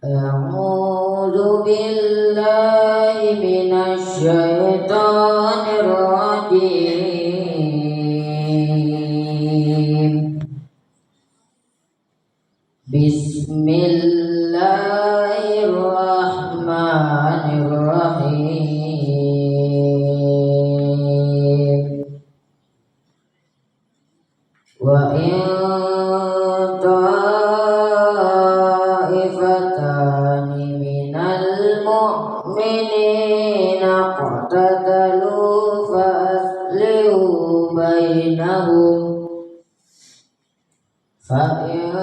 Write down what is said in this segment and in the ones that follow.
أعوذ بالله من الشيطان الرجيم. بسم الله الرحمن الرحيم. وإن طائفتان من المؤمنين اقتتلوا فأصلحوا بينهم فإن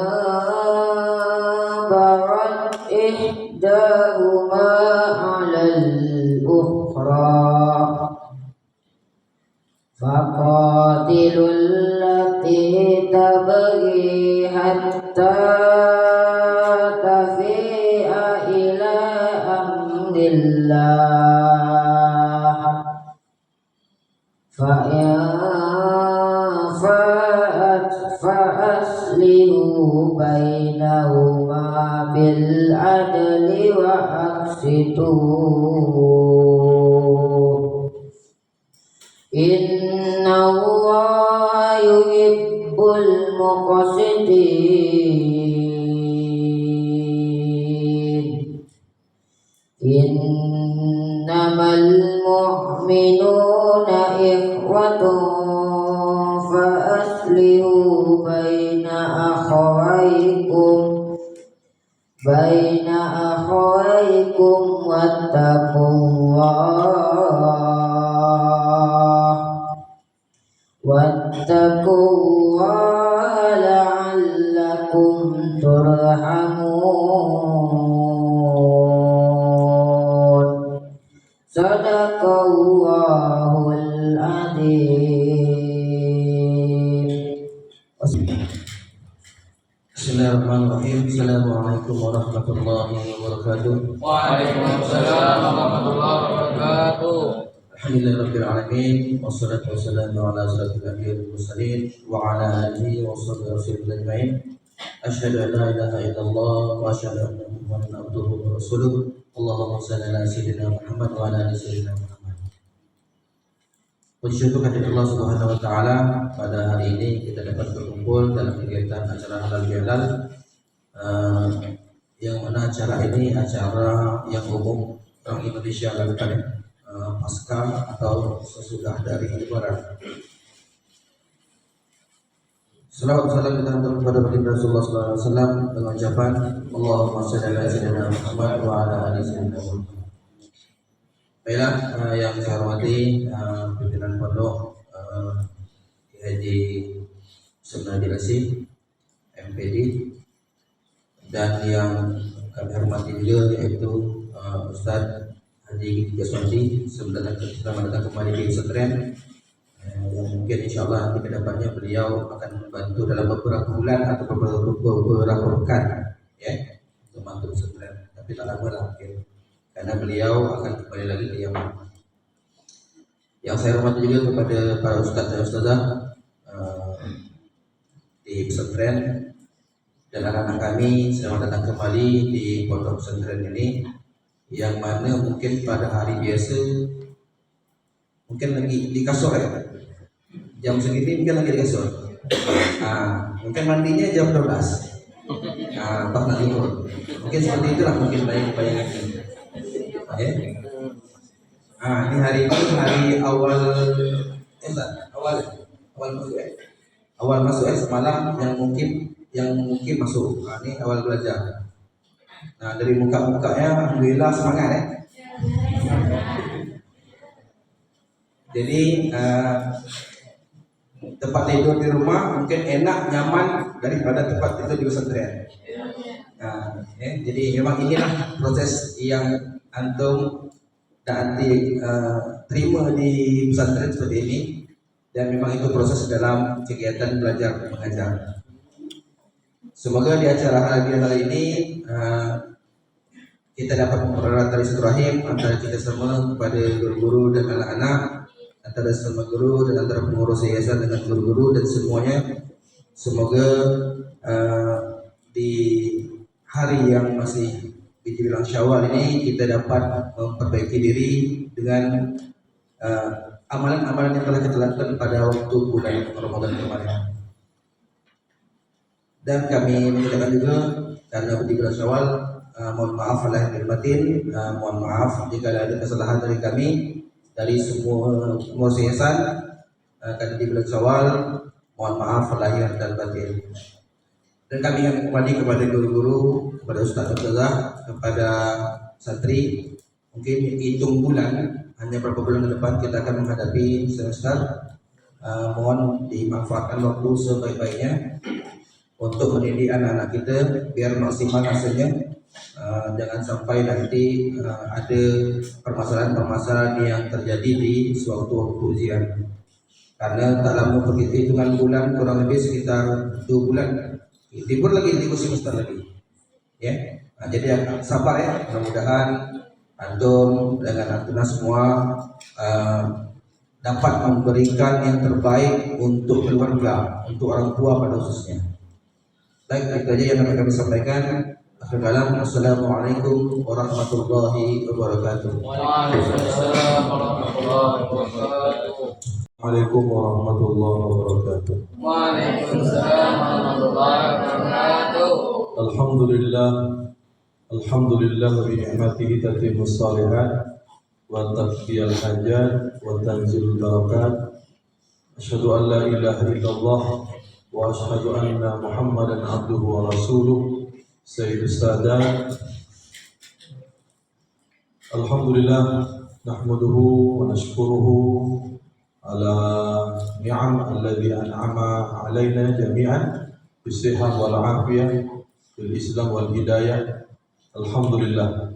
بغت إحداهما على الأخرى فقاتلوا التي تبغي حتى تفيء إلى أمر الله فإن فاءت فأصلحوا بينهما بالعدل وأقسطوا إن الله يحب المقسطين. إنما المؤمنون إخوة فأصلحوا بين أخويكم واتقوا الله لعلكم ترحمون. صدق الله العظيم. Bismillahirrahmanirrahim. Assalamualaikum warahmatullahi wabarakatuh. Waalaikumsalam warahmatullahi wabarakatuh. Alhamdulillahirabbil alamin wassalatu wassalamu ala asyrofil anbiya'i wal mursalin wa ala alihi wa sahbihi wasallam ajma'in. Asyhadu an la ilaha illallah wa asyhadu anna Muhammadan abduhu wa rasuluh. Allahumma shalli ala sayyidina Muhammad wa ala ali sayyidina Muhammad. Puji syukur kepada Allah Subhanahu wa taala, pada hari ini kita dapat berkumpul dalam kegiatan acara halal bihalal, yang mana acara ini acara yang umum orang Indonesia lakukan pasca atau sesudah dari Lebaran. Salawat salam kita kepada baginda Rasulullah sallallahu alaihi wasallam dengan ucapan Allahumma shalli ala sayyidina Muhammad wa ala ali sayyidina Muhammad. Baiklah, yang saya hormati pimpinan pondok Haji Sunnadilasi MPD, dan yang kami hormati juga yaitu Ustadz Haji Gaswandi. Selamat datang kembali di pesantren. Yang mungkin insyaallah nanti kedepannya beliau akan membantu dalam beberapa bulan atau beberapa pekan ya untuk membantu pesantren, tapi tak lama lah mungkin, karena beliau akan kembali lagi ke Yaman. Yang saya hormati juga kepada para ustadz dan ustazah di pesantren dan anak-anak kami, selamat datang kembali di pondok pesantren ini, yang mana mungkin pada hari biasa mungkin lagi di kasur ya, jam segini mungkin lagi di kasur. Mungkin mandinya jam 12, pas nanti mungkin seperti itulah mungkin bayangan ini. Ini hari ini hari awal masuk semalam yang mungkin masuk. Ini awal belajar. Nah, dari muka-mukanya alhamdulillah semangat ya. Jadi tempat tidur di rumah mungkin enak, nyaman daripada tempat tidur di pesantren. Jadi memang inilah proses yang antum nanti terima di pesantren seperti ini, dan memang itu proses dalam kegiatan belajar mengajar. Semoga di acara halal bihalal ini kita dapat mempererat tali silaturahim antara kita semua kepada guru-guru dan anak-anak, antara sama guru dan antara pengurus yayasan dengan guru-guru dan semuanya. Semoga di hari yang masih di bulan Syawal ini kita dapat memperbaiki diri dengan amalan-amalan yang telah kita lakukan pada waktu bulan Ramadan kemarin. Dan kami mengucapkan juga karena di bulan Syawal, mohon maaf lahir dan batin, mohon maaf jika ada kesalahan dari kami, dari semua yayasan, karena di bulan Syawal, mohon maaf lahir dan batin. Dan kami ingin kembali kepada guru-guru, kepada ustaz-ustazah, kepada santri. Mungkin hitung bulan, hanya beberapa bulan ke depan kita akan menghadapi semester. Mohon dimanfaatkan waktu sebaik-baiknya untuk mendidik anak-anak kita biar maksimal hasilnya. Jangan sampai nanti ada permasalahan-permasalahan yang terjadi di suatu waktu ujian. Karena tak lama begitu, hitungan bulan kurang lebih sekitar 2 bulan. Libur lagi, libur semester lagi. Ya, jadi sabar ya. Mudah-mudahan antum dengan antuna semua dapat memberikan yang terbaik untuk keluarga, untuk orang tua pada khususnya. Baik, itu aja yang akan kami sampaikan. Assalamualaikum warahmatullahi wabarakatuh. Waalaikumsalam warahmatullahi wabarakatuh. Assalamualaikum warahmatullahi wabarakatuh. Waalaikumsalam warahmatullahi wabarakatuh. Alhamdulillah bi ni'matihi tatimmus shalihat wa taqdiyal hajat wa tanzilul barakat. Asyhadu an la ilaha illallah wa asyhadu anna Muhammadan abduhu wa rasuluh sayyidus sadat. Alhamdulillah nahmaduhu wa nashkuruhu ala ni'am alladhi an'ama alaina jami'an bisihah wal afiyah bil islam wal hidayah. Alhamdulillah.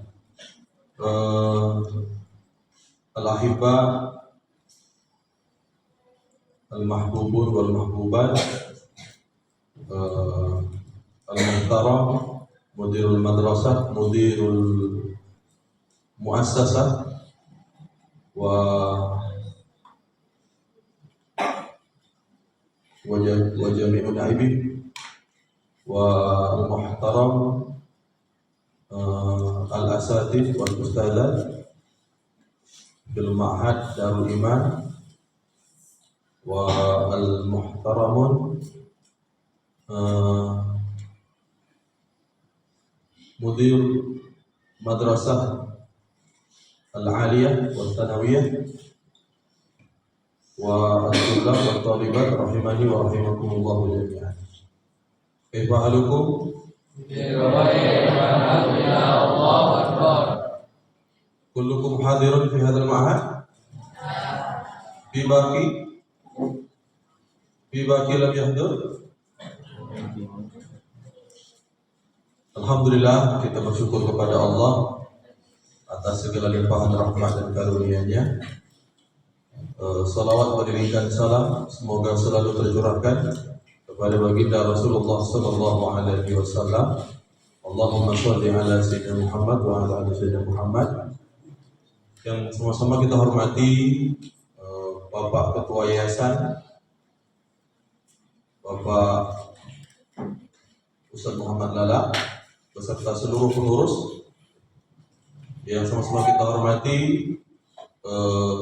Al-ahibba al-mahbubun wal mahbubat, al-muhtaram mudirul madrasah, mudirul muassasah wa jami'ul aibin wa al-muhtaram al-asatid wal ustadzat bil ma'had Darul Iman wa al-muhtaramun mudir madrasah al-aliyah wal thanawiyah wa al-tulab wal talibat rahimani wa rahimakumullah jami'an. Kaifa halukum? Allahu Akbar. Kullukum hadirun fi hadzal ma'had? Fi baqi lam yahdur? Alhamdulillah, kita bersyukur kepada Allah atas segala limpahan rahmat dan karunia-Nya. Salawat berikan salam semoga selalu tercurahkan kepada baginda Rasulullah sallallahu alaihi wasallam. Allahumma shalli ala sayyidina Muhammad wa ala ali sayyidina Muhammad. Yang sama-sama kita hormati Bapak Ketua Yayasan, Bapak Ustaz Muhammad Lala beserta seluruh pengurus. Yang sama-sama kita hormati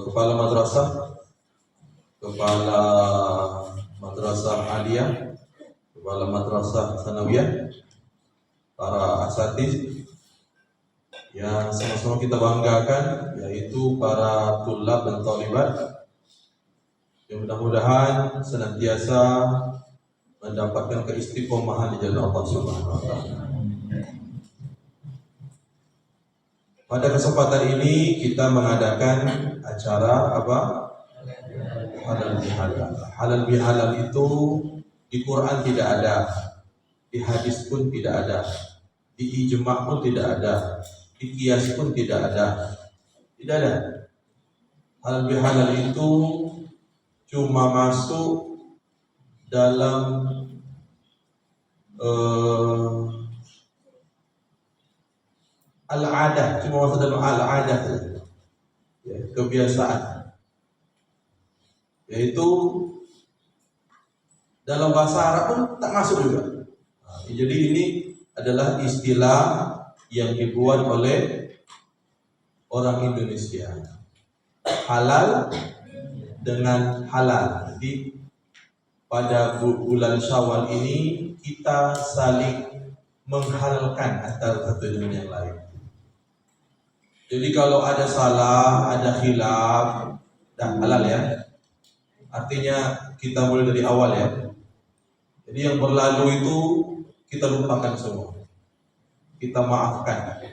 Kepala Madrasah, Kepala Madrasah Aliyah, Kepala Madrasah Tsanawiyah, para asatidz yang sama-sama kita banggakan, yaitu para tulab dan talibat yang mudah-mudahan senantiasa mendapatkan keistiqomahan di jalan Allah Subhanahu wa taala. Pada kesempatan ini kita mengadakan acara apa? Halal bihalal. Halal bihalal itu di Quran tidak ada, di hadis pun tidak ada, di ijma' pun tidak ada, di qiyas pun tidak ada. Tidak ada. Halal bihalal itu cuma masuk dalam al-adah, cuma masuk dalam al-adah, ya, kebiasaan. Yaitu dalam bahasa Arab pun tak masuk juga. Jadi ini adalah istilah yang dibuat oleh orang Indonesia. Halal dengan halal. Jadi pada bulan Syawal ini kita saling menghalalkan antara satu dengan yang lain. Jadi kalau ada salah, ada khilaf, dan halal ya. Artinya kita mulai dari awal ya. Jadi yang berlalu itu kita lupakan semua. Kita maafkan.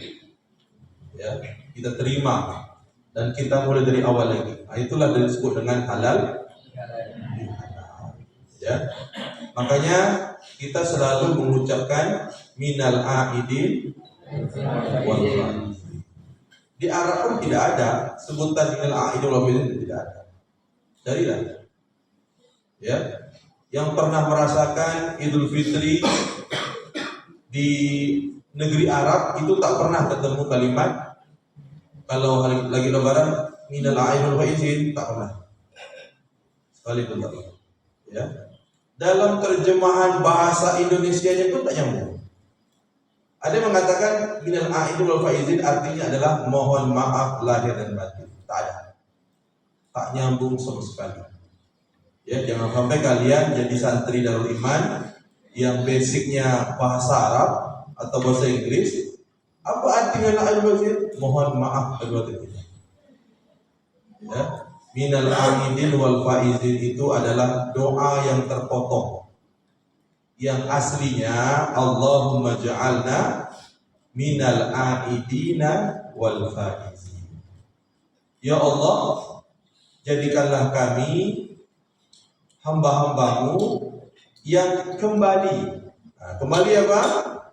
Ya, kita terima dan kita mulai dari awal lagi. Nah, itulah disebut dengan halal. Ya. Makanya kita selalu mengucapkan minal aidin wal faizin. Di Arab pun tidak ada sebutan minal aidin wal faizin, tidak ada. Carilah. Ya. Yang pernah merasakan Idul Fitri di negeri Arab itu tak pernah ketemu kalimat kalau lagi lebaran minal aidin wal faizin, tak pernah. Sekali pun tak pernah. Ya. Dalam terjemahan bahasa Indonesianya pun tak nyambung. Ada yang mengatakan minal aidin wal faizin artinya adalah mohon maaf lahir dan batin. Tak ada. Tak nyambung sama sekali. Ya, jangan sampai kalian jadi santri Darul Iman yang basicnya bahasa Arab atau bahasa Inggris. Apa arti minal aidin wal faizin? Mohon maaf lahir dan batin. Ya. Minal aidin wal faizin itu adalah doa yang terpotong. Yang aslinya Allahumma ja'alna minal aidina wal faizin. Ya Allah, jadikanlah kami hamba-hambamu yang kembali. Nah, kembali apa?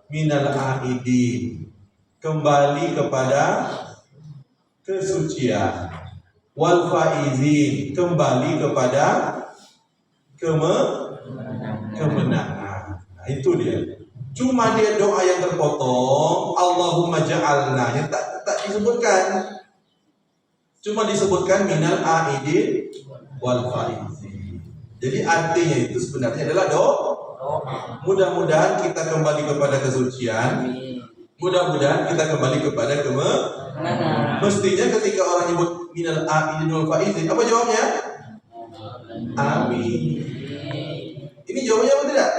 Minal aidin. Kembali kepada kesucian. Wal faizin, kembali kepada kemenangan. Nah, itu dia. Cuma dia doa yang terpotong, Allahumma ja'alna, yang tak disebutkan. Cuma disebutkan minal aidin wal faizin. Jadi artinya itu sebenarnya adalah doa. Mudah-mudahan kita kembali kepada kesucian. Mudah-mudahan kita kembali kepada kemenangan. Mestinya ketika orang nyebut minal aidin wal faizin, apa jawabnya? Amin. Ini jawabannya apa tidak?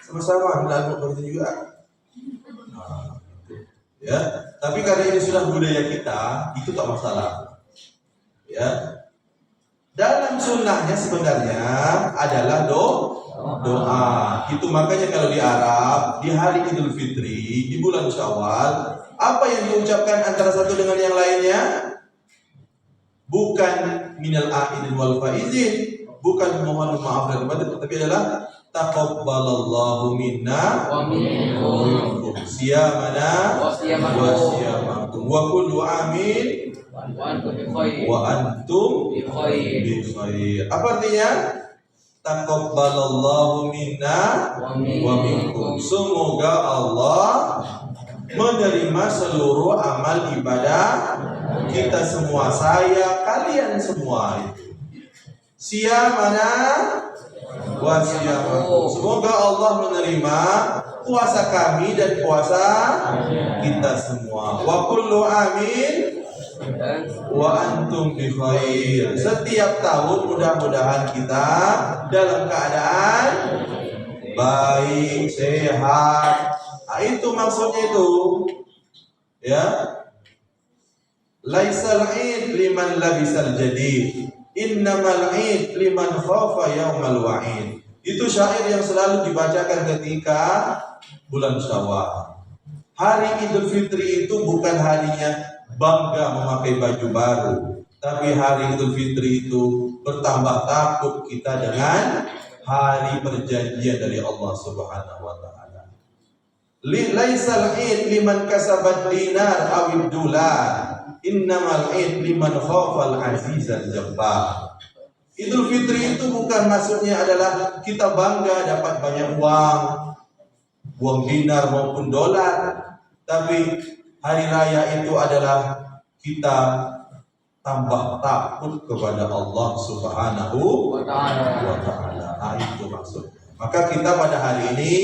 Sama-sama minal aidin wal faizin juga. Nah, ya. Tapi karena ini sudah budaya kita, itu tak masalah. Ya. Dalam sunnahnya sebenarnya adalah doa. Itu makanya kalau di Arab di hari Idul Fitri di bulan Syawal, apa yang diucapkan antara satu dengan yang lainnya? Bukan minal aidin wal faizin, bukan mohon maaf dan batin, tapi adalah taqabbalallahu minna wa minkum siyamana wa siyamakum wa kullu amin wa antum bi khair. Apa artinya? Taqabbalallahu minna wa minkum. Semoga Allah menerima seluruh amal ibadah kita semua, saya, kalian semua itu. Siyamana wa siyamakum. Semoga Allah menerima puasa kami dan puasa kita semua. Wa kullu amin wa antum bi khair. Setiap tahun mudah-mudahan kita dalam keadaan baik, sehat. Nah, itu maksudnya itu. Ya. Laisal id liman labisal jadid, innamal id liman khafa yaumal wa'id. Itu syair yang selalu dibacakan ketika bulan Syawal. Hari Idul Fitri itu bukan harinya bangga memakai baju baru, tapi hari Idul Fitri itu bertambah takut kita dengan hari perjanjian dari Allah Subhanahu wa taala. Laisal id liman kasabat dinar awid dolar, innamal id liman khafal azizal jabbar. Idul Fitri itu bukan maksudnya adalah kita bangga dapat banyak uang dinar maupun dolar, tapi hari raya itu adalah kita tambah takut kepada Allah Subhanahu wa taala. Nah, itu maksudnya. Maka kita pada hari ini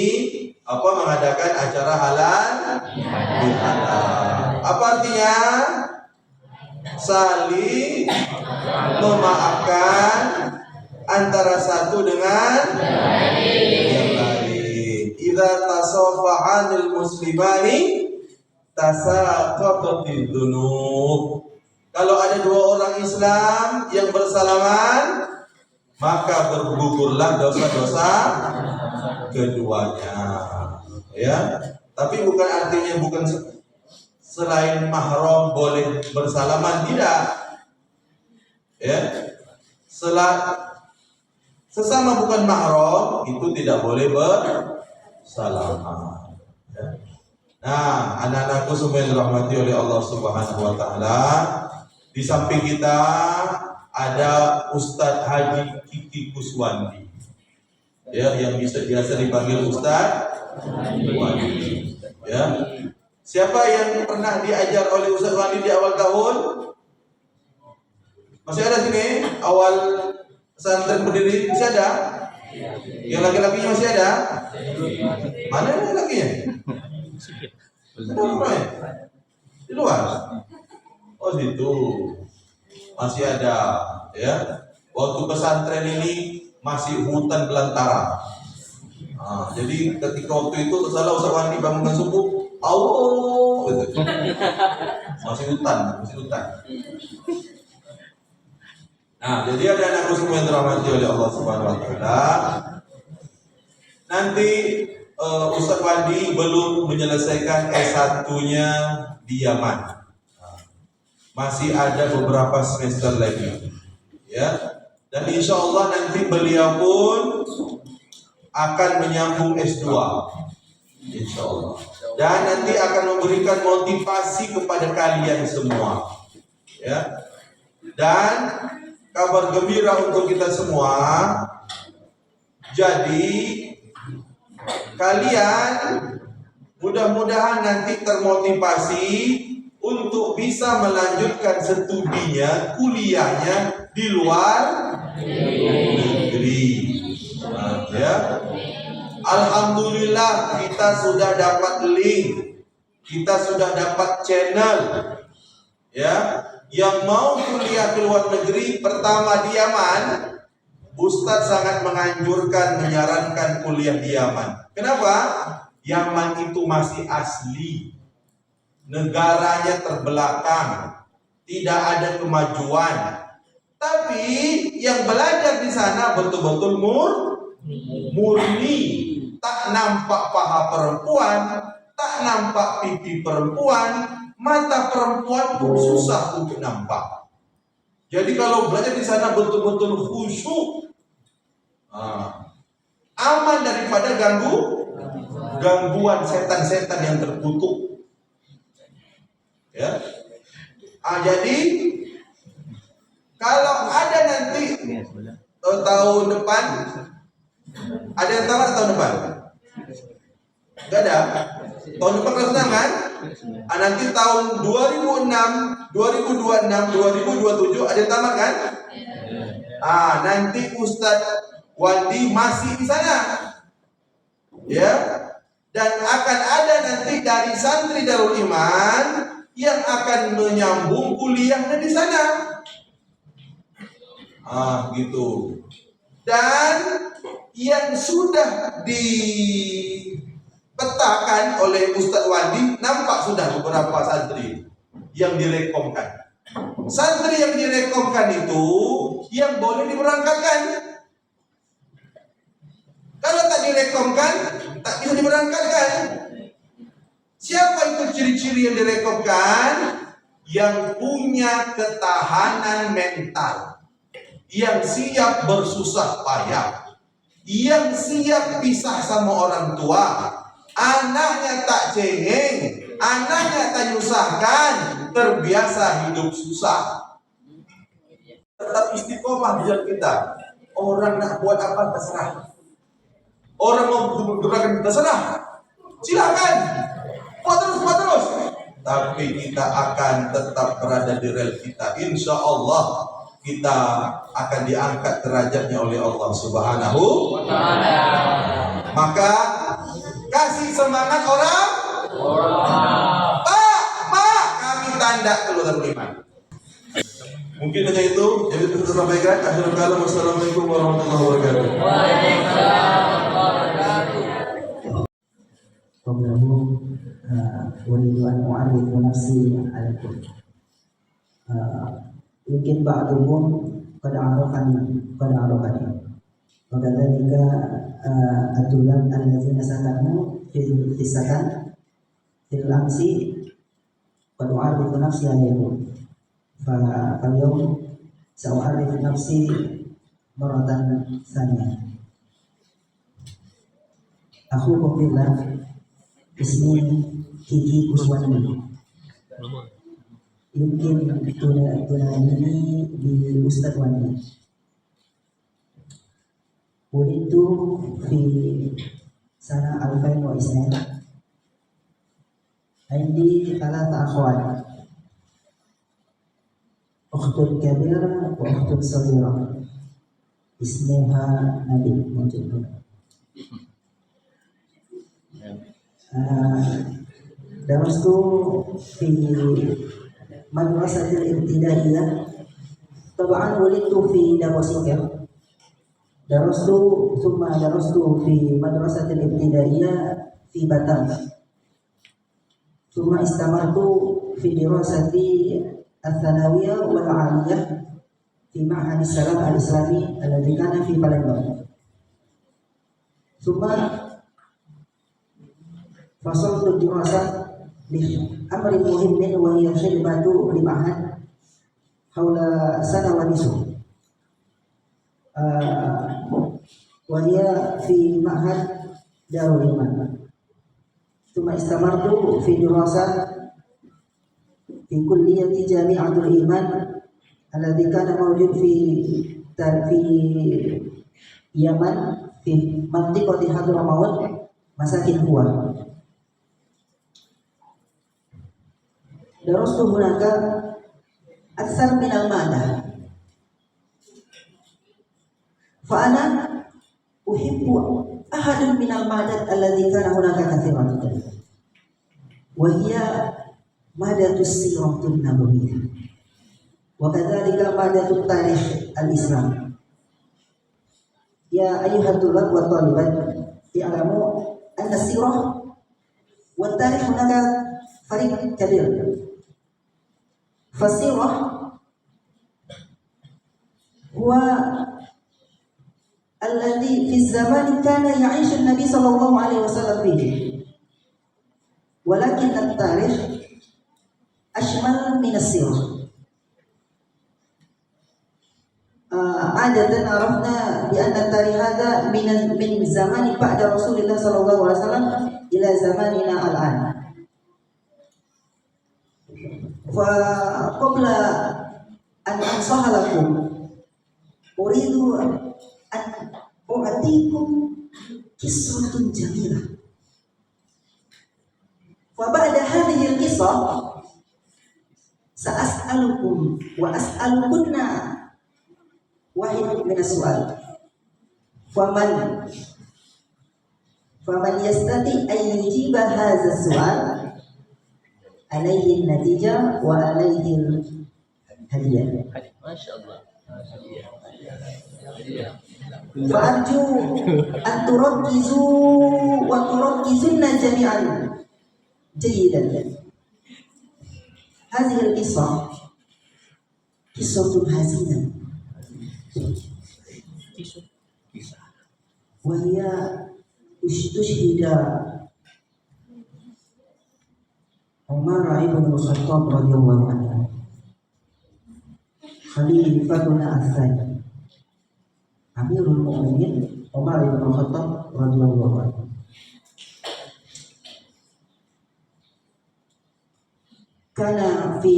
mengadakan acara halal bihalal. Apa artinya? Saling memaafkan antara satu dengan yang lain. Idza tasafa'anil muslimani tasaqatatid dzunub. Kalau ada dua orang Islam yang bersalaman, maka bergugurlah dosa-dosa keduanya. Ya, tapi bukan artinya bukan selain mahram boleh bersalaman, tidak. Ya, sesama bukan mahram itu tidak boleh bersalaman. Ya. Nah, anak-anakku semua yang dirahmati oleh Allah Subhanahu wa taala, di samping kita ada Ustadz Haji Kiki Kuswandi. Ya, yang biasa dipanggil Ustadz Wandi. Ya. Siapa yang pernah diajar oleh Ustadz Wandi di awal tahun? Masih ada sini? Awal pesantren berdiri masih ada? Yang laki-lakinya masih ada? Mana yang lakinya? Di luar? Oh situ masih ada. Ya. Waktu pesantren ini masih hutan belantara. Nah, jadi ketika waktu itu tersalah Ustaz Wandi bangunkan subuh, Allah gitu. Masih hutan. Nah, jadi ada anakku semua yang dirahmati oleh Allah Subhanahu wa taala. Nanti Ustaz Wandi belum menyelesaikan S1-nya di Yaman. Nah, masih ada beberapa semester lagi. Ya. Dan insya Allah nanti beliau pun akan menyambung S2, insya Allah. Dan nanti akan memberikan motivasi kepada kalian semua. Ya. Dan kabar gembira untuk kita semua. Jadi kalian mudah-mudahan nanti termotivasi untuk bisa melanjutkan studinya, kuliahnya di luar negeri. Nah, ya. Alhamdulillah kita sudah dapat link, kita sudah dapat channel, ya. Yang mau kuliah ke luar negeri, pertama di Yaman, Ustadz sangat menyarankan kuliah di Yaman. Kenapa? Yaman itu masih asli, negaranya terbelakang, tidak ada kemajuan. Tapi yang belajar di sana betul-betul murni, tak nampak paha perempuan, tak nampak pipi perempuan, mata perempuan pun susah untuk nampak. Jadi kalau belajar di sana betul-betul khusyuk, aman daripada gangguan setan-setan yang terkutuk. Ya. Jadi kalau ada nanti tahun depan, ada yang tamat tahun depan? Gak ada. Tahun depan kelas 6 kan? Nanti tahun 2006, 2026, 2027 ada yang tamat kan? Nanti Ustadz Wandi masih di sana. Ya. Dan akan ada nanti dari santri Darul Iman yang akan menyambung kuliahnya di sana. Gitu. Dan yang sudah dipetakan oleh Ustadz Wandi, nampak sudah beberapa santri yang direkomkan. Santri yang direkomkan itu yang boleh diberangkatkan. Kalau tak direkomkan, tak bisa diberangkatkan. Siapa itu ciri-ciri yang direkomkan? Yang punya ketahanan mental, yang siap bersusah payah, yang siap pisah sama orang tua, anaknya tak cengeng, anaknya tak nyusahkan, terbiasa hidup susah, tetap istiqomah di jalan kita. Orang nak buat apa terserah, orang mau bergerak terserah, silakan buat terus. Tapi kita akan tetap berada di rel kita. Insya Allah kita akan diangkat derajatnya oleh Allah Subhanahu wa ta'ala. Maka kasih semangat orang Pak, kami tanda keluar iman. Mungkin hanya itu yang bisa saya sampaikan. Akhirul kalam, wassalamualaikum warahmatullahi wabarakatuh. Qablahu uridu an u'arrifu nafsi alaikum. Mungkin ba'dukum qad arafani wa kadzalika ad-dulab allazina sakanu fi sakan fil amsi qad u'arrifu nafsi alaikum. Fal-yawm sa'u'arrifu nafsi maratan tsaniyah. Akhukum billah, ismi Kiki Kuswani. Yumkin tunani di Ustadz Wani. Wulidtu fi sana 2002. Indi 3 akhwat. Ukhtun kabira wa ukhtun saghira. Ismuha Nabi Muhammad. Darastu fi madrasatil ibtidaiyah. Tab'an wulidtu fi Dawasika. Darastu fi madrasatil ibtidaiyah fi Batam. Thumma istamartu fi dirasati al-thanawiyah wal 'aliyah fi Ma'had Salam al-Islami alladhi kana fi Palembang. Thumma fasaltu dirasah li amri muhimmin wa hiya khidmatu li ma'had haula sana wa nisu wa hiya fi ma'had Darul Iman. Thumma istamartu fi dirasah fi kulliyati Jami'atul Iman alladhi kana mawjud fi Yaman fi mantiqati Hadramaut masakin Huwa. Darastu hunaka aktsar min al-madah. Fa ana uhibbu ahadan min al-madat alladhi kana hunaka katsiran. Wa hiya madatus siratul nabawiyyah. Wa kadzalika madatut tarikh al-Islam. Ya ayyuhat tulab wa talibat, i'lamu anna sirah wa tarikh hunaka fariq kabir. Fasirah huwa alladhi fi zaman kana ya'ishu an-nabi sallallahu alaihi wasallam fihi. Walakin at-tarikh ashmal min as-sirah. عادة عرفنا بأن التاريخ هذا من زمان بعد رسول الله صلى الله عليه وسلم إلى زماننا الآن. فقبل أن أنصح لكم أريد أن أعطيكم قصة جميلة. فبعد هذه القصة سأسألكم وأسألكن واحد من السؤال. فمن يستطيع أن يجيب هذا السؤال عليه النتيجة وعليه الهدية. ما شاء الله. فأرجو أن تركزوا وتركزن جميعا جيدا. هذه القصة قصة حزينة وهي استشهد عمر بن الخطاب رضي الله عنه خليفتنا الثاني أمير المؤمنين عمر بن الخطاب رضي الله عنه. كان في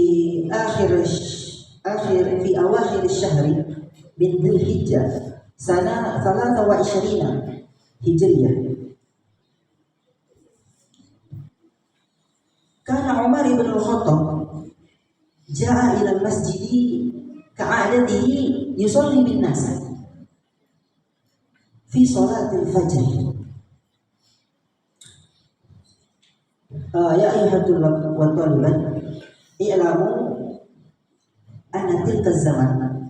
أواخر الشهر من ذي الحجة سنة 23 هجرية. كان عمر بن الخطاب جاء إلى المسجد كعادته يصلي بالناس في صلاة الفجر. Ya ayyuhatul wa taliban i'lamu anna tilka zaman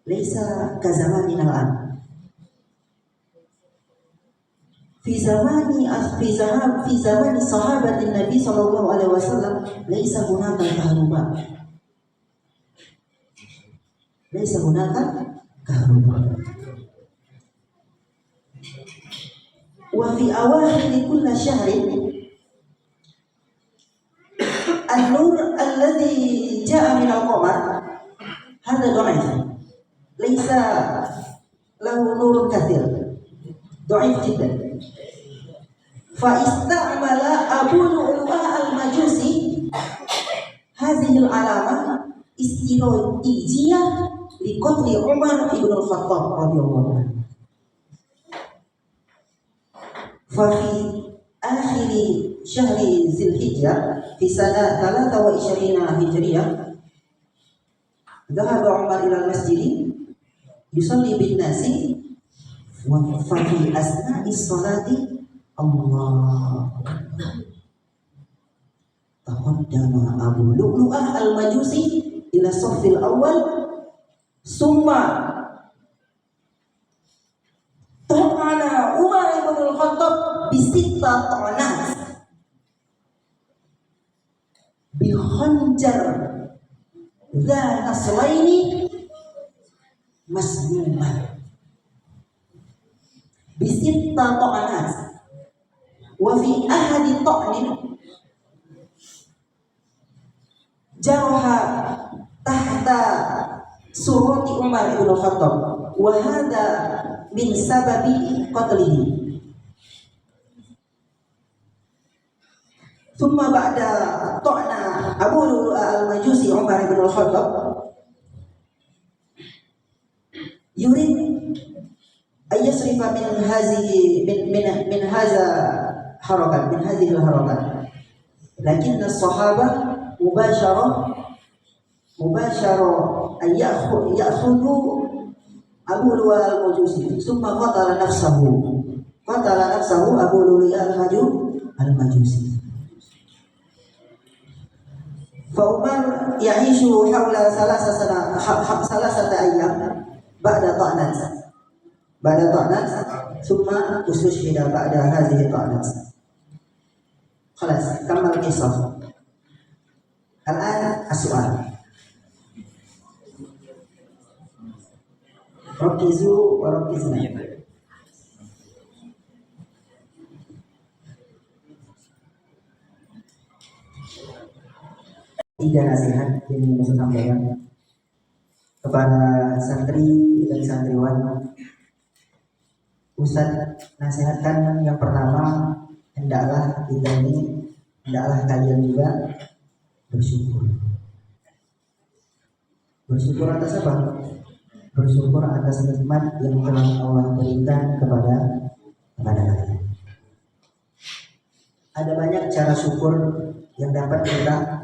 laysa ka zamanina al-an. في زمان صحابة النبي صلى الله عليه وسلم ليس هناك كهرباء. وفي أواخر كل شهر النور الذي جاء من القمر هذا ضعيف، ليس له نور كثير، ضعيف جدا. فاستعمل أبو لؤلؤة المجوسي هذه العلامة استراتيجية لقتل عمر بن الخطاب رضي الله عنه. ففي آخر شهر ذي الحجة في سنة 23 هجرية ذهب عمر إلى المسجد يصلي بالناس، ففي أثناء الصلاة Allah taqaddama Abu Lu'lu'ah al-Majusi ila saffil awal summa ta'ana Umar ibn al-Khattab bisitta ta'anat bi khanjar dha naslaini masmuman bisitta ta'anat. وفي أحد طعن جرح تحت سرة عمر بن الخطاب وهذا من سبب قتله. ثم بعد طعن أبو المجوسي عمر بن الخطاب يريد أن يصرف من هذا حركة من هذه الحركات، لكن الصحابة مباشرة أن يأخذوا أبو لؤلؤة المجوسي ثم قتل نفسه أبو لؤلؤة المجوسي. فعمر يعيش حول 3 أيام بعد طعنات ثم استشهد بعد هذه الطعنات. خلاص كمل القصة. الآن السؤال، ركزوا وركزنا. Tiga nasihat yang ingin saya sampaikan kepada santri dan santriwan. Ustaz nasihatkan yang pertama, hendaklah kalian juga bersyukur. Bersyukur atas apa? Bersyukur atas nikmat yang telah Allah berikan kepada kalian. Ada banyak cara syukur yang dapat kita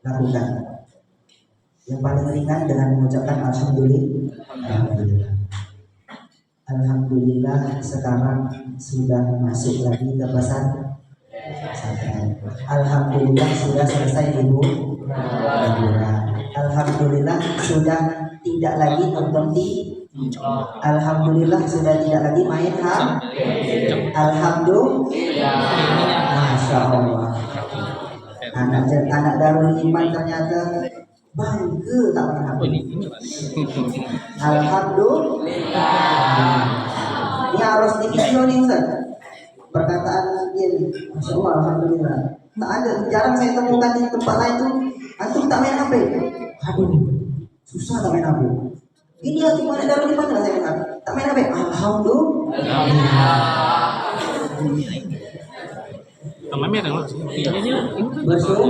lakukan. Yang paling ringan dengan mengucapkan alhamdulillah. Alhamdulillah sekarang sudah masuk lagi ke pesantren. Alhamdulillah sudah selesai liburan. Alhamdulillah sudah tidak lagi nonton TV. Alhamdulillah sudah tidak lagi main HP. Alhamdulillah. Masya Allah. Anak Darul Iman ternyata bangga tak main HP. Alhamdulillah. Ini harus di video nih Ustaz. Perkataan dia nih, Masya Allah, alhamdulillah. Tak ada, jarang saya temukan di tempat lain tuh. Antum tak main HP. Aduh, susah tak main HP. Ini aku mana Darul Iman lah saya main HP. Tak main HP. Alhamdulillah. Bersyukur.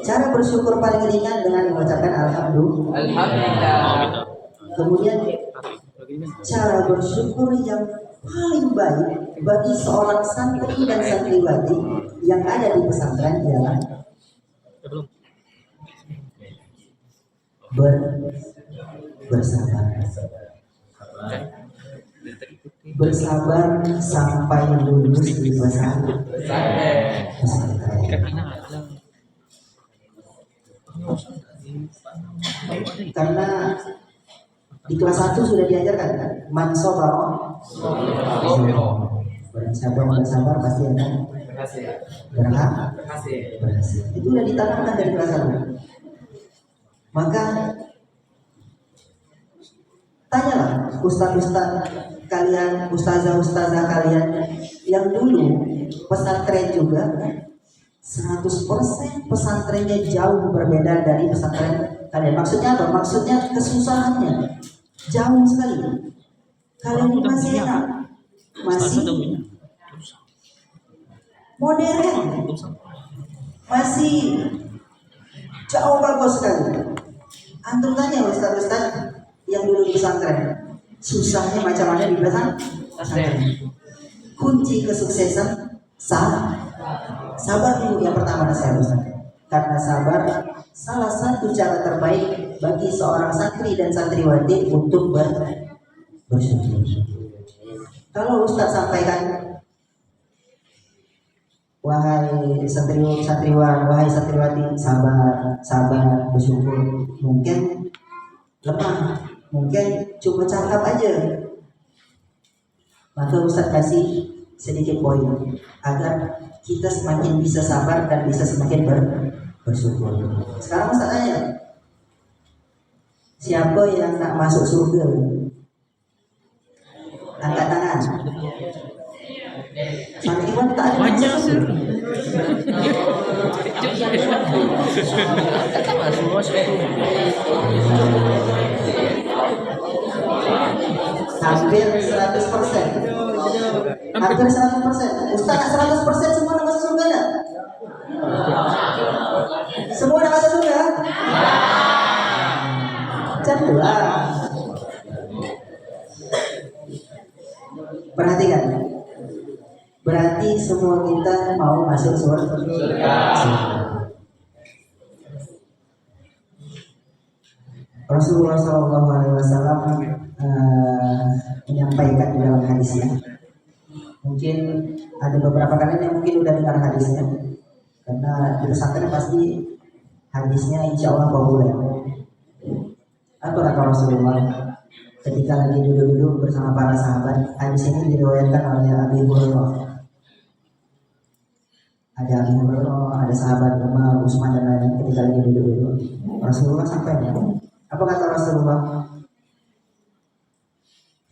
Cara bersyukur paling ringan dengan mengucapkan alhamdulillah. Kemudian cara bersyukur yang paling baik bagi seorang santri dan santriwati yang ada di pesantren ialah bersabar sampai lulus di pesantren. Karena di kelas 1 sudah diajarkan man sabara barang sabar pasti akan berhasil. Itu sudah ditanamkan dari kelas 1. Maka tanyalah ustaz-ustaz kalian, ustazah-ustazah kalian yang dulu pesantren juga 100% pesantrennya jauh berbeda dari pesantren kalian. Maksudnya apa? Maksudnya kesusahannya jauh sekali. Kalian ini masih enak, masih modern, masih jauh bagus sekali. Antum tanya ustaz-ustaz yang dulu di pesantren, susahnya macam mana di pesantren? Kunci kesuksesan sabar dulu yang pertama saya Ustaz. Karena sabar salah satu cara terbaik bagi seorang santri dan santriwati untuk bersyukur. Kalau Ustaz sampaikan, wahai santriwan, wahai santriwati, sabar, bersyukur, mungkin lemah, mungkin cuma cakap aja. Maka Ustaz kasih sedikit poin agar kita semakin bisa sabar dan bisa semakin bersyukur. Sekarang Ustaz tanya, siapa yang nak masuk surga? Angkat tangan. Santriwan tak ada banyak sih. Hampir 100%. Hampir 100%. Ustaz nak 100% semua nak masuk surga tak? Semua nak masuk surga? Macam tu lah. Perhatikan. Berarti semua kita mau masuk surga. Rasulullah SAW menyampaikan di dalam hadisnya. Mungkin ada beberapa kalian yang mungkin udah dengar hadisnya, karena di pesantren pasti hadisnya insya Allah populer. Apa kata Rasulullah ketika lagi duduk-duduk bersama para sahabat? Hadis ini diriwayatkan oleh Abi Hurairah. Ada Abi Hurairah, ada sahabat Umar, Utsman dan lain-lain. Ketika lagi duduk-duduk, Rasulullah sampaikan. Apa kata Rasulullah?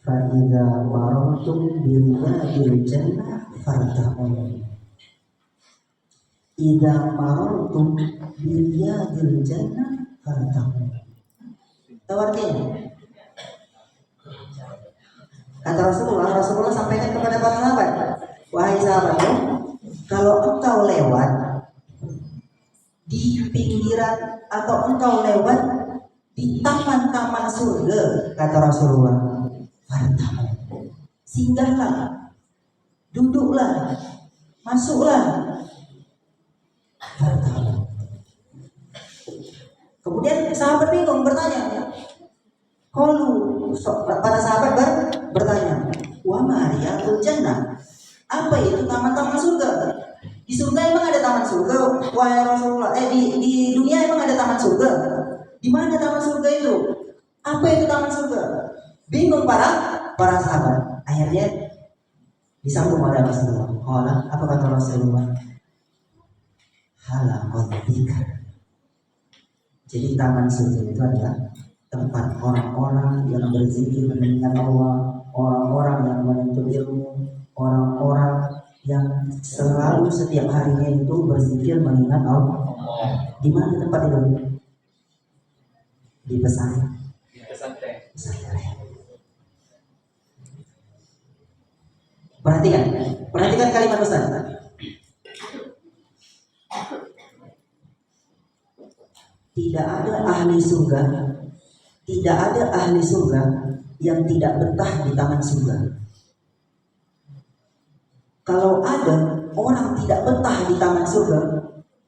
Fa'idha marartum biwadil jannah fartahun. Idza marartum biwadil jannah fartahun. Tahu artinya? Kata Rasulullah sampaikan kepada para sahabat, wahai sahabatku, kalau engkau lewat di pinggiran atau engkau lewat di taman-taman surga, kata Rasulullah, fartahun, singgahlah, duduklah, masuklah, fartahun. Kemudian sahabat bingung bertanya, para sahabat bertanya, wa mariyatul jannah, apa itu taman-taman surga? Di surga emang ada taman surga, wahai Rasulullah? Di dunia emang ada taman surga? Di mana taman surga itu? Apa itu taman surga? Bingung para sahabat. Akhirnya disambung oleh Rasulullah. Apa kata Rasulullah? Halaqat dzikr. Jadi taman surga itu adalah tempat orang-orang yang berzikir mengingat Allah, orang-orang yang menuntut ilmu, orang-orang yang selalu setiap harinya itu berzikir mengingat Allah. Di mana tempat itu? Di pesantren. Perhatikan kalimat Ustaz. Tidak ada ahli surga yang tidak betah di taman surga. Kalau ada orang tidak betah di taman surga,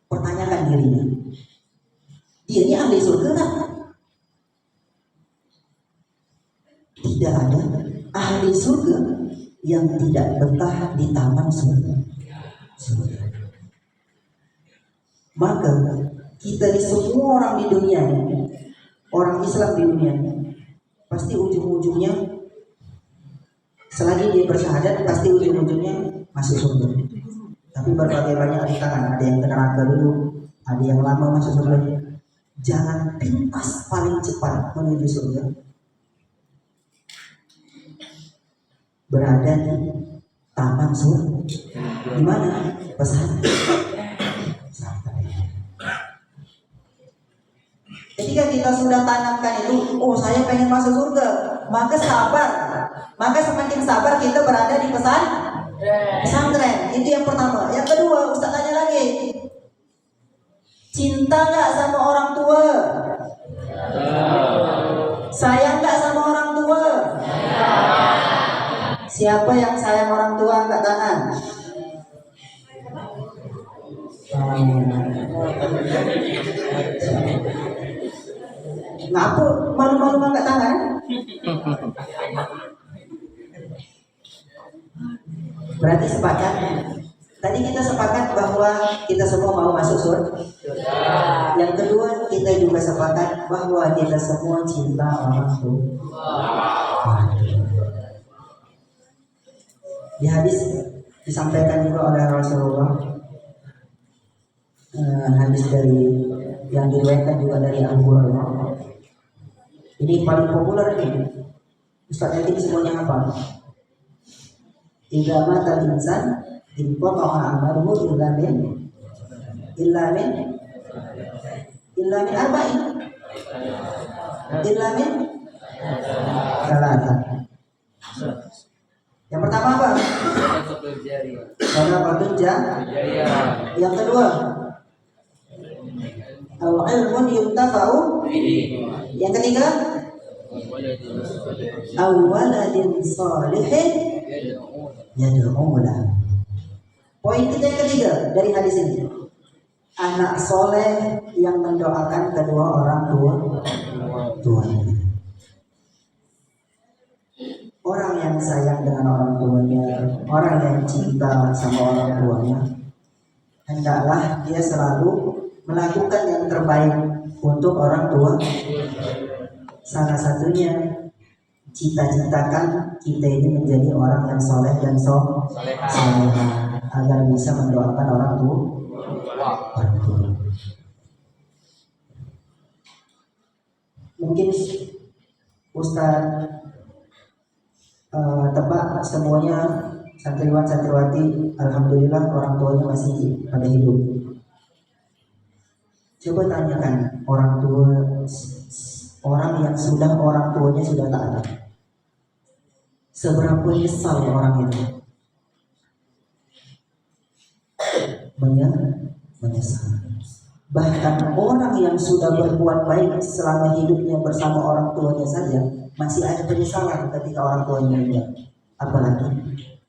pertanyakan dirinya, dia ini ahli surga tak? Tidak ada ahli surga yang tidak betah di taman surga. Maka kita di semua orang di dunia ini, orang Islam di dunia ini, pasti ujung-ujungnya selagi dia bersyahadat pasti ujung-ujungnya masuk surga. Tapi berbagai banyak rintangan, ada yang ke neraka dulu, ada yang lama masuk surga. Jangan pintas paling cepat menuju surga berada di taman surga. Di mana? Pesantren. Ketika kita sudah tanamkan itu, oh saya pengen masuk surga, maka sabar. Maka semakin sabar kita berada di pesantren. Itu yang pertama. Yang kedua, Ustaz tanya lagi, cinta nggak sama orang tua? Sayang nggak sama orang tua? Siapa yang sayang orang tua angkat tangan? Ngapa malu-malu angkat tangan? Berarti sepakat. Tadi kita sepakat bahwa kita semua mau masuk surga. Yang kedua, kita juga sepakat bahwa kita semua cinta orang tua. Di hadis disampaikan juga oleh Rasulullah, hadis dari yang diriwayatkan juga dari Abu Hurairah. Ini paling populer ini. Ustaz Yakin semuanya apa? Idza mata insan inqata'a amaluhu illa min arba'in. Illa min salasa. Yang pertama apa? Sadaqatul jariyah. Yang kedua, al-ilmun yuntafa'u. Yang ketiga, awaladin salihin yad'u lahu. Poin kita yang ketiga dari hadis ini, anak soleh yang mendoakan kedua orang tuanya. Orang yang sayang dengan orang tuanya, orang yang cinta sama orang tuanya, hendaklah dia selalu melakukan yang terbaik untuk orang tua. Salah satunya cita-citakan kita ini menjadi orang yang soleh dan solehah agar bisa mendoakan orang tua. Mungkin Ustaz tebak semuanya santriwan-santriwati, alhamdulillah orang tuanya masih pada hidup. Coba tanyakan orang tua, orang yang sudah orang tuanya sudah tak ada, seberapa nyesal orang itu? Menyesal. Bahkan orang yang sudah berbuat baik selama hidupnya bersama orang tuanya saja masih ada penyesalan ketika orang tuanya meninggal. Apalagi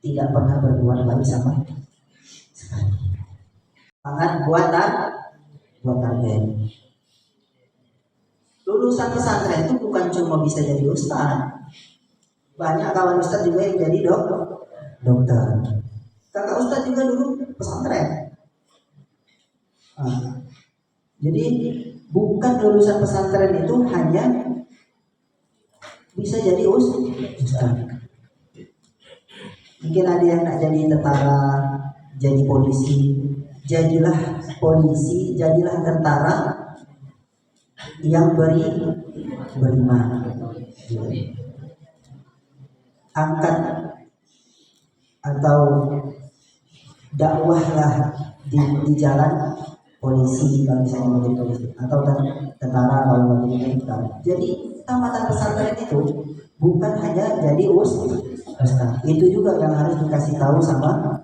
tidak pernah berbuat baik sama sekali. Sangat buat target. Lulusan pesantren itu bukan cuma bisa jadi ustaz. Banyak kawan ustaz juga yang jadi dokter. Kakak ustaz juga dulu pesantren. Jadi bukan lulusan pesantren itu hanya bisa jadi ustaz. Mungkin ada yang nak jadi tentara, jadi polisi. Jadilah polisi, jadilah tentara yang beriman. Angkat atau dakwahlah di jalan polisi kalau misalnya menjadi polisi, atau tentara kalau menjadi tentara. Jadi tamatan pesantren itu bukan hanya jadi ustaz, itu juga yang harus dikasih tahu sama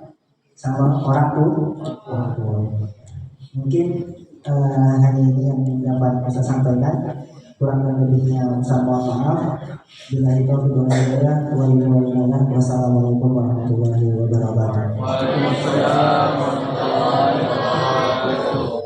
orang tua. Mungkin hanya ini yang dapat saya sampaikan. Kurang lebihnya saya mohon maaf. Bila itu wassalamualaikum warahmatullahi wabarakatuh. Waalaikumsalam warahmatullahi wabarakatuh.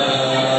لا